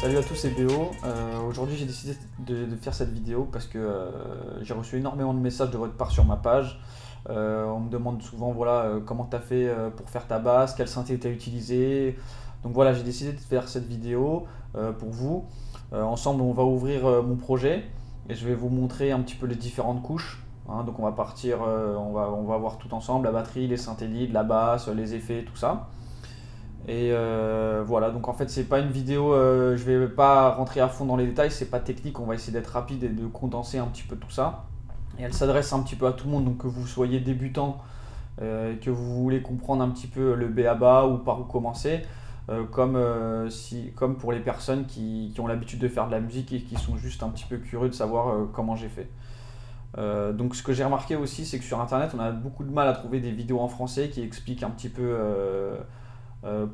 Salut à tous, c'est Béo. Aujourd'hui j'ai décidé de faire cette vidéo parce que j'ai reçu énormément de messages de votre part sur ma page. On me demande souvent voilà, comment tu as fait pour faire ta basse, quel synthé tu as utilisé. Donc voilà, j'ai décidé de faire cette vidéo pour vous. Ensemble on va ouvrir mon projet et je vais vous montrer un petit peu les différentes couches. Hein. Donc on va partir, on va voir tout ensemble, la batterie, les synthés lead, la basse, les effets, tout ça. Et voilà, donc en fait c'est pas une vidéo, je vais pas rentrer à fond dans les détails, c'est pas technique, on va essayer d'être rapide et de condenser un petit peu tout ça. Et elle s'adresse un petit peu à tout le monde, donc que vous soyez débutant, que vous voulez comprendre un petit peu le b.a.-ba ou par où commencer, comme pour les personnes qui ont l'habitude de faire de la musique et qui sont juste un petit peu curieux de savoir comment j'ai fait. Donc ce que j'ai remarqué aussi, c'est que sur internet on a beaucoup de mal à trouver des vidéos en français qui expliquent un petit peu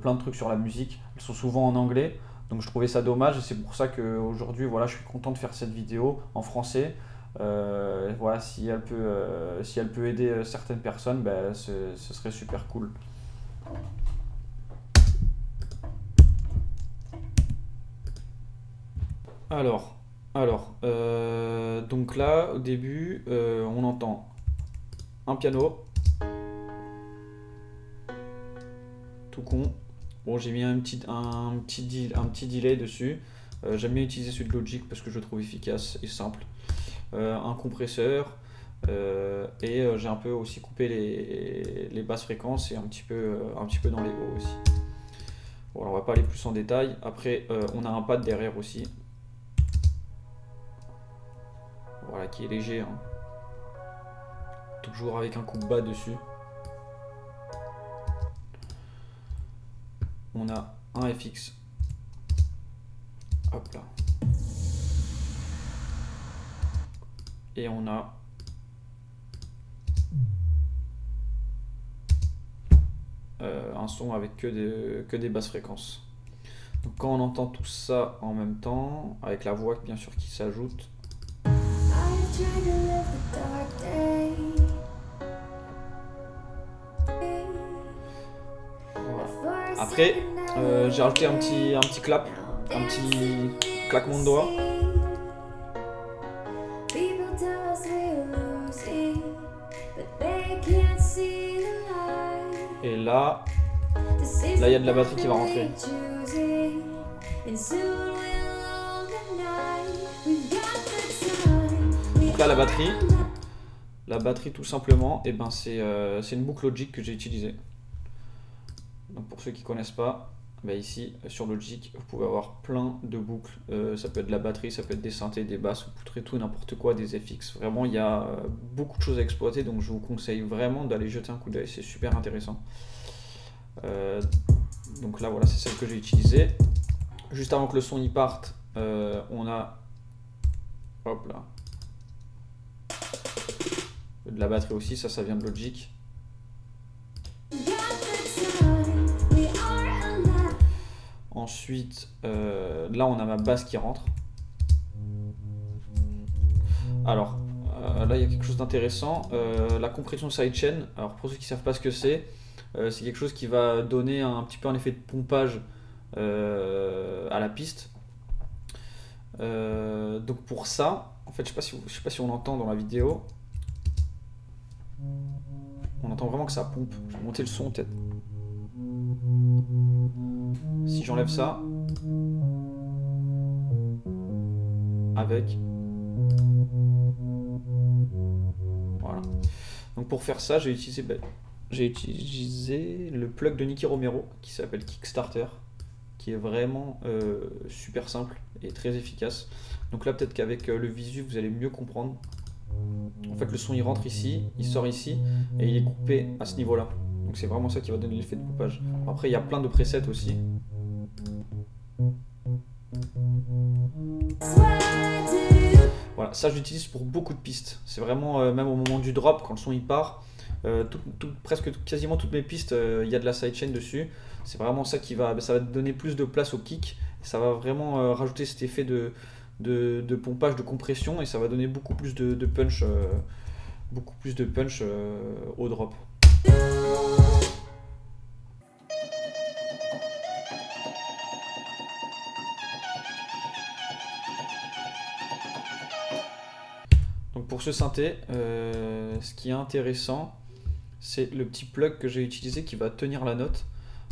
plein de trucs sur la musique. Elles sont souvent en anglais, donc je trouvais ça dommage et c'est pour ça qu'aujourd'hui voilà, je suis content de faire cette vidéo en français. Voilà, si elle peut aider certaines personnes, ben, ce serait super cool. Alors, donc là au début on entend un piano tout con. Bon, j'ai mis un petit delay dessus. J'aime bien utiliser celui de Logic parce que je le trouve efficace et simple. Un compresseur et j'ai un peu aussi coupé les basses fréquences et un petit peu dans les hauts aussi. Bon, alors on va pas aller plus en détail. Après, on a un pad derrière aussi. Voilà, qui est léger. Hein. Toujours avec un coupe bas dessus. On a un FX. Hop là. Et on a un son avec que des basses fréquences. Donc quand on entend tout ça en même temps, avec la voix bien sûr qui s'ajoute. Voilà. Après, j'ai rajouté un petit clap, un petit claquement de doigts. Et là, il y a de la batterie qui va rentrer. Donc là, la batterie tout simplement, et ben c'est une boucle Logic que j'ai utilisée. Donc pour ceux qui ne connaissent pas, bah ici sur Logic vous pouvez avoir plein de boucles, ça peut être de la batterie, ça peut être des synthés, des basses, vous poutrez tout n'importe quoi, des FX, vraiment il y a beaucoup de choses à exploiter, donc je vous conseille vraiment d'aller jeter un coup d'œil, c'est super intéressant. Donc là voilà, c'est celle que j'ai utilisée. Juste avant que le son y parte, on a hop là de la batterie aussi, ça vient de Logic. Ensuite, là on a ma basse qui rentre. Alors, là il y a quelque chose d'intéressant. La compression sidechain, alors pour ceux qui ne savent pas ce que c'est quelque chose qui va donner un petit peu un effet de pompage à la piste. Donc pour ça, en fait je sais pas si on entend dans la vidéo. On entend vraiment que ça pompe. Je vais monter le son peut-être. Si j'enlève ça, avec, voilà. Donc pour faire ça, j'ai utilisé le plug de Nicky Romero qui s'appelle Kickstarter, qui est vraiment super simple et très efficace. Donc là peut-être qu'avec le visu vous allez mieux comprendre. En fait le son il rentre ici, il sort ici et il est coupé à ce niveau là. Donc c'est vraiment ça qui va donner l'effet de coupage. Après il y a plein de presets aussi. Voilà, ça j'utilise pour beaucoup de pistes. C'est vraiment, même au moment du drop, quand le son il part, quasiment toutes mes pistes, il y a de la sidechain dessus. C'est vraiment ça ça va donner plus de place au kick. Ça va vraiment rajouter cet effet de pompage, de compression, et ça va donner beaucoup plus de punch, au drop. pour ce synthé, ce qui est intéressant, c'est le petit plug que j'ai utilisé qui va tenir la note.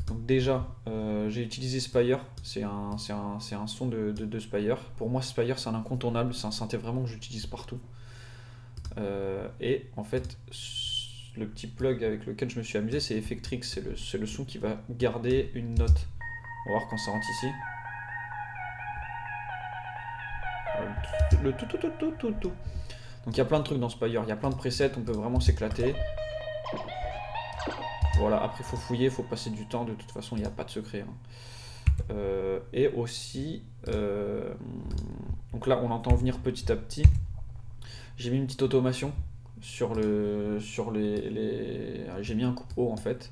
Donc déjà, j'ai utilisé Spire, c'est un son de Spire. Pour moi, Spire, c'est un incontournable, c'est un synthé vraiment que j'utilise partout. Et en fait, le petit plug avec lequel je me suis amusé, c'est Effectrix, c'est le son qui va garder une note. On va voir quand ça rentre ici. Le tout. Donc il y a plein de trucs dans Spire, il y a plein de presets, on peut vraiment s'éclater. Voilà, après il faut fouiller, il faut passer du temps, de toute façon il n'y a pas de secret. Hein. Et aussi, donc là on entend venir petit à petit. J'ai mis une petite automation sur les... J'ai mis un coupe haut en fait.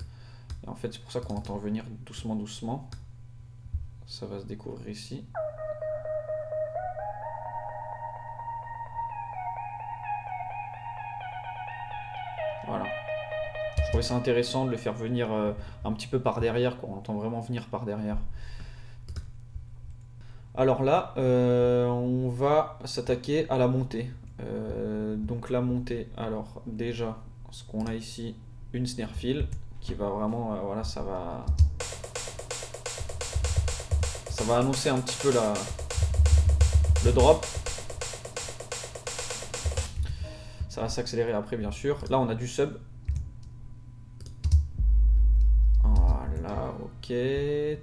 Et en fait c'est pour ça qu'on entend venir doucement. Ça va se découvrir ici. Voilà. Je trouvais ça intéressant de le faire venir un petit peu par derrière, quoi. On entend vraiment venir par derrière. Alors là, on va s'attaquer à la montée. Donc la montée, alors déjà, ce qu'on a ici, une snare fill qui va vraiment, voilà, ça va annoncer un petit peu le drop. Ça va s'accélérer après, bien sûr. Là, on a du sub. Voilà, ok.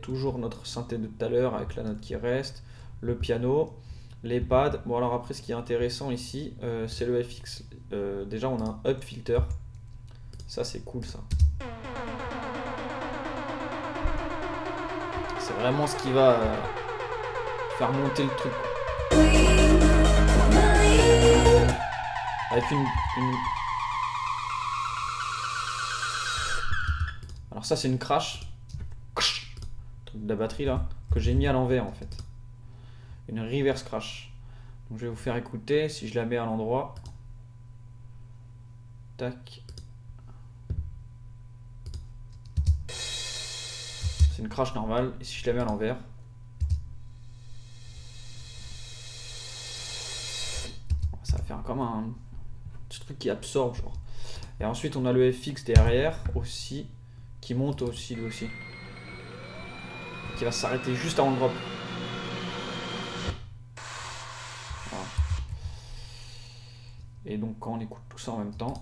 Toujours notre synthé de tout à l'heure avec la note qui reste. Le piano, les pads. Bon, alors après, ce qui est intéressant ici, c'est le FX. Déjà, on a un up filter. Ça, c'est cool, ça. C'est vraiment ce qui va faire monter le truc. Avec Alors ça c'est une crash, truc de la batterie là, que j'ai mis à l'envers en fait. Une reverse crash. Donc je vais vous faire écouter, si je la mets à l'endroit. Tac. C'est une crash normale, et si je la mets à l'envers. Ça va faire comme un petit truc qui absorbe genre. Et ensuite on a le FX derrière aussi, qui monte aussi lui aussi. Qui va s'arrêter juste avant le drop. Voilà. Et donc quand on écoute tout ça en même temps.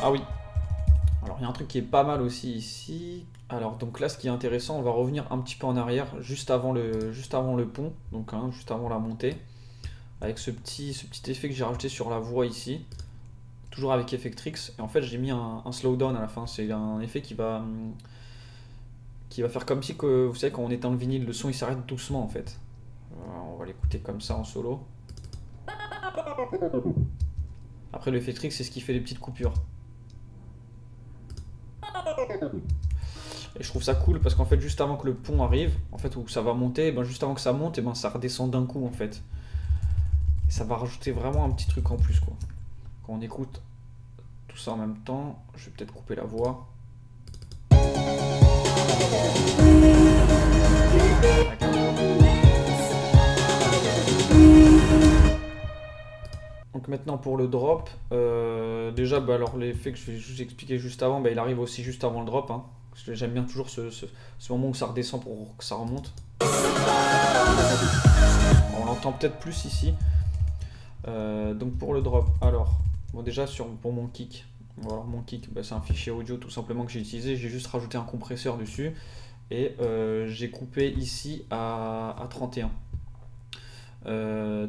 Ah oui. Alors il y a un truc qui est pas mal aussi ici. Alors donc là ce qui est intéressant, on va revenir un petit peu en arrière, juste avant le pont, donc hein, juste avant la montée, avec ce petit effet que j'ai rajouté sur la voix ici, toujours avec Effectrix. Et en fait j'ai mis un slowdown à la fin, c'est un effet qui va faire comme si que, vous savez, quand on éteint le vinyle, le son il s'arrête doucement en fait. On va l'écouter comme ça en solo. Après le Effectrix c'est ce qui fait les petites coupures. Et je trouve ça cool parce qu'en fait juste avant que le pont arrive, en fait où ça va monter, ben juste avant que ça monte, et ben ça redescend d'un coup en fait. Et ça va rajouter vraiment un petit truc en plus quoi. Quand on écoute tout ça en même temps, je vais peut-être couper la voix. Donc maintenant pour le drop, déjà bah alors l'effet que je vais juste expliquer juste avant, bah il arrive aussi juste avant le drop, hein, parce que j'aime bien toujours ce moment où ça redescend pour que ça remonte. On l'entend peut-être plus ici. Donc pour le drop, alors bon déjà pour mon kick, alors mon kick bah, c'est un fichier audio tout simplement que j'ai utilisé, j'ai juste rajouté un compresseur dessus et j'ai coupé ici à 31.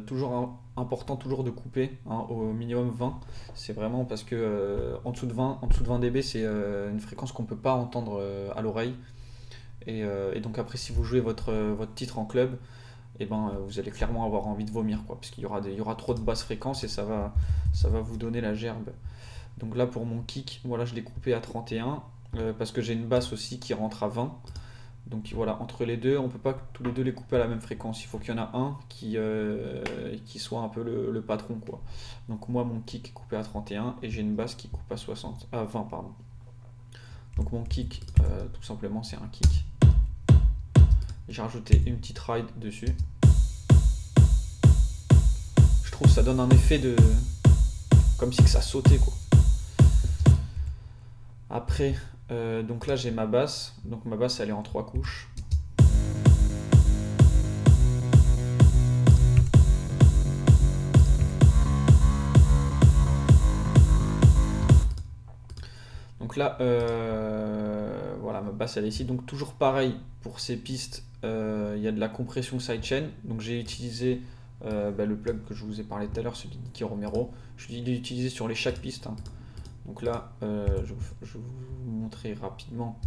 Toujours important toujours de couper hein, au minimum 20, c'est vraiment parce que en dessous de 20 dB c'est une fréquence qu'on peut pas entendre à l'oreille et donc après si vous jouez votre titre en club, et ben vous allez clairement avoir envie de vomir quoi, parce qu'il y aura trop de basses fréquences et ça va vous donner la gerbe. Donc là pour mon kick, voilà, je l'ai coupé à 31 parce que j'ai une basse aussi qui rentre à 20. Donc voilà, entre les deux, on peut pas tous les deux les couper à la même fréquence. Il faut qu'il y en a un qui soit un peu le patron quoi. Donc moi mon kick est coupé à 31 et j'ai une basse qui coupe à 20 pardon. Donc mon kick tout simplement c'est un kick. J'ai rajouté une petite ride dessus. Je trouve que ça donne un effet de... comme si que ça sautait quoi. Après, donc là j'ai ma basse. Donc ma basse elle est en 3 couches. Donc là, voilà, ma basse elle est ici. Donc toujours pareil pour ces pistes, il y a de la compression sidechain. Donc j'ai utilisé le plug que je vous ai parlé tout à l'heure, celui de Nicky Romero. Je l'ai utilisé sur chaque piste. Hein. Donc là, je vais vous montrer rapidement.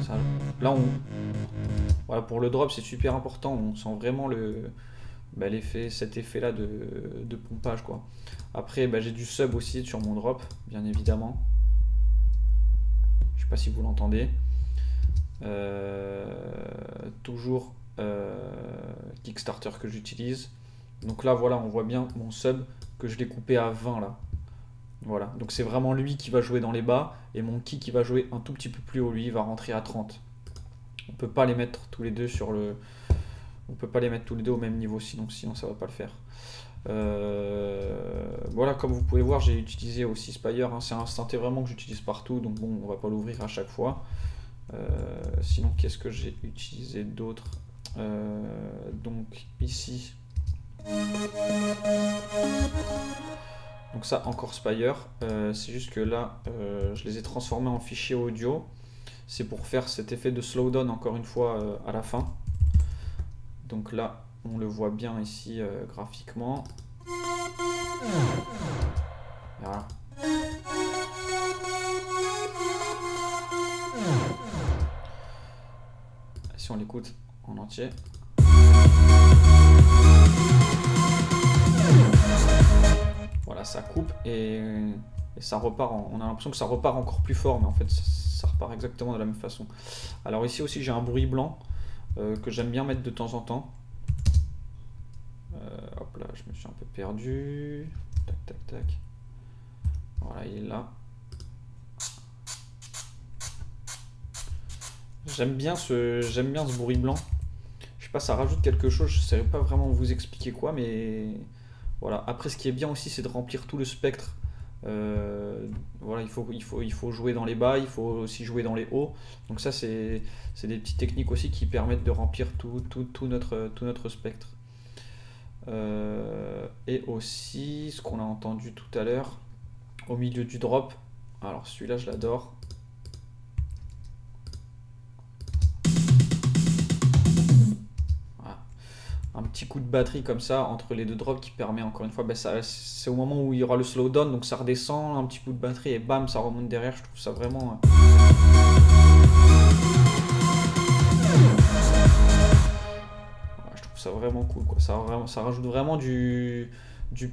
Ça, là, voilà, pour le drop, c'est super important. On sent vraiment cet effet-là de pompage, quoi. Après, j'ai du sub aussi sur mon drop, bien évidemment. Je sais pas si vous l'entendez. Toujours Kickstarter que j'utilise. Donc là, voilà, on voit bien mon sub que je l'ai coupé à 20 là. Voilà, donc c'est vraiment lui qui va jouer dans les bas et mon kick qui va jouer un tout petit peu plus haut. Lui, il va rentrer à 30. On peut pas les mettre tous les deux sur le... On peut pas les mettre tous les deux au même niveau, sinon ça va pas le faire. Voilà, comme vous pouvez voir, j'ai utilisé aussi Spire. Hein. C'est un synthé vraiment que j'utilise partout, donc bon, on va pas l'ouvrir à chaque fois. Sinon, qu'est-ce que j'ai utilisé d'autre? Donc ici. Donc ça, encore Spire. C'est juste que là, je les ai transformés en fichier audio. C'est pour faire cet effet de slowdown encore une fois à la fin. Donc là, on le voit bien ici graphiquement. Voilà. Si on l'écoute en entier. Voilà, ça coupe et ça repart. On a l'impression que ça repart encore plus fort, mais en fait, ça repart exactement de la même façon. Alors ici aussi, j'ai un bruit blanc que j'aime bien mettre de temps en temps. Hop là, je me suis un peu perdu. Tac, tac, tac. Voilà, il est là. J'aime bien ce bruit blanc. Je sais pas, ça rajoute quelque chose. Je ne saurais pas vraiment vous expliquer quoi, mais voilà. Après, ce qui est bien aussi, c'est de remplir tout le spectre. Voilà, il faut jouer dans les bas, il faut aussi jouer dans les hauts. Donc ça, c'est des petites techniques aussi qui permettent de remplir tout notre spectre. Et aussi, ce qu'on a entendu tout à l'heure, au milieu du drop. Alors celui-là, je l'adore. Un petit coup de batterie comme ça entre les deux drops qui permet encore une fois, c'est au moment où il y aura le slowdown, donc ça redescend, un petit coup de batterie et bam, ça remonte derrière. Je trouve ça vraiment... je trouve ça vraiment cool, quoi. Ça rajoute vraiment du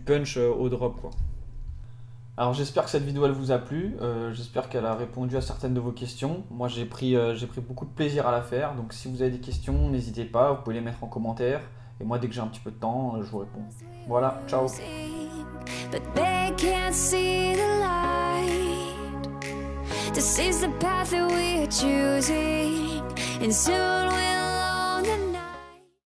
punch au drop, quoi. Alors j'espère que cette vidéo elle vous a plu, j'espère qu'elle a répondu à certaines de vos questions. Moi j'ai pris beaucoup de plaisir à la faire, donc si vous avez des questions, n'hésitez pas, vous pouvez les mettre en commentaire. Et moi dès que j'ai un petit peu de temps, je vous réponds. Voilà, ciao. This is the path that we're choosing, and soon